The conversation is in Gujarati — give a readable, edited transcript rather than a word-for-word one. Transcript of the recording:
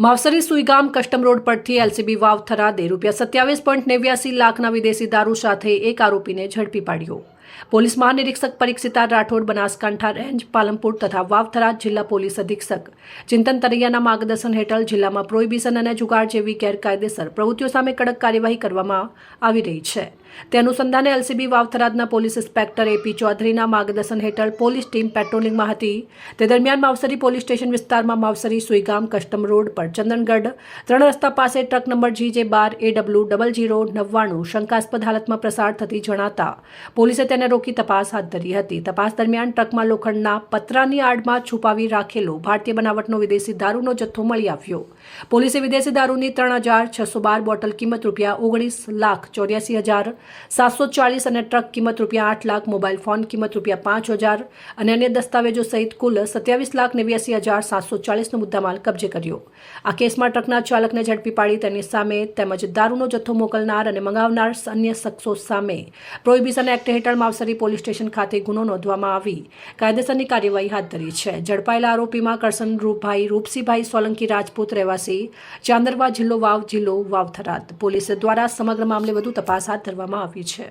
માવસરી સુઈગામ કસ્ટમ રોડ પરથી એલસીબી વાવ થરાદે ₹27.89 લાખના વિદેશી દારૂ સાથે એક આરોપીને ઝડપી પાડ્યો। પોલીસ મહાનિરીક્ષક પરીક્ષિતા રાઠોડ, બનાસકાંઠા રેન્જ પાલનપુર તથા વાવ થરાદ જિલ્લા પોલીસ અધિક્ષક ચિંતન તરૈયાના માર્ગદર્શન હેઠળ જિલ્લામાં પ્રોહિબિશન અને જુગાર જેવી ગેરકાયદેસર પ્રવૃત્તિઓ સામે કડક કાર્યવાહી કરવામાં આવી રહી છે। તે અનુસંધાને એલસીબી વાવ થરાદના પોલીસ ઇન્સ્પેક્ટર એપી ચૌધરીના માર્ગદર્શન હેઠળ પોલીસ ટીમ પેટ્રોલિંગમાં હતી। તે દરમિયાન માવસરી પોલીસ સ્ટેશન વિસ્તારમાં માવસરી સુઈગામ કસ્ટમ રોડ પર ચંદનગઢ 3 રસ્તા પાસે ટ્રક નંબર GJ12AW0099 શંકાસ્પદ હાલતમાં પ્રસાર થતી જણાતા પોલીસે તેને રોકી તપાસ હાથ ધરી હતી। તપાસ દરમિયાન ટ્રકમાં લોખંડના પતરાની આડમાં છુપાવી રાખેલો ભારતીય બનાવટનો વિદેશી દારૂનો જથ્થો મળી આવ્યો। પોલીસે વિદેશી દારૂની 3612 બોટલ કિંમત ₹19,84,740 અને ટ્રક કિંમત ₹8 લાખ, મોબાઈલ ફોન કિંમત ₹5000 અને અન્ય દસ્તાવેજો સહિત કુલ ₹27,89,740નો મુદ્દામાલ કબજે કર્યો। આ કેસમાં ટ્રકના ચાલકને ઝડપી પાડી તેની સામે તેમજ દારૂનો જથ્થો મોકલનાર અને મંગાવનાર અન્ય શખ્સો સામે પ્રોહિબિશન એક્ટ હેઠળ માવસરી પોલીસ સ્ટેશન ખાતે ગુનો નોંધવામાં આવી કાયદેસરની કાર્યવાહી હાથ ધરી છે। ઝડપાયેલા આરોપીમાં કરશન રૂપસિંહભાઈ સોલંકી રાજપૂત, રહેવાસી ચાંદરવા, જિલ્લો વાવ થરાદ। પોલીસ દ્વારા સમગ્ર મામલે વધુ તપાસ હાથ ધરવામાં આવી છે।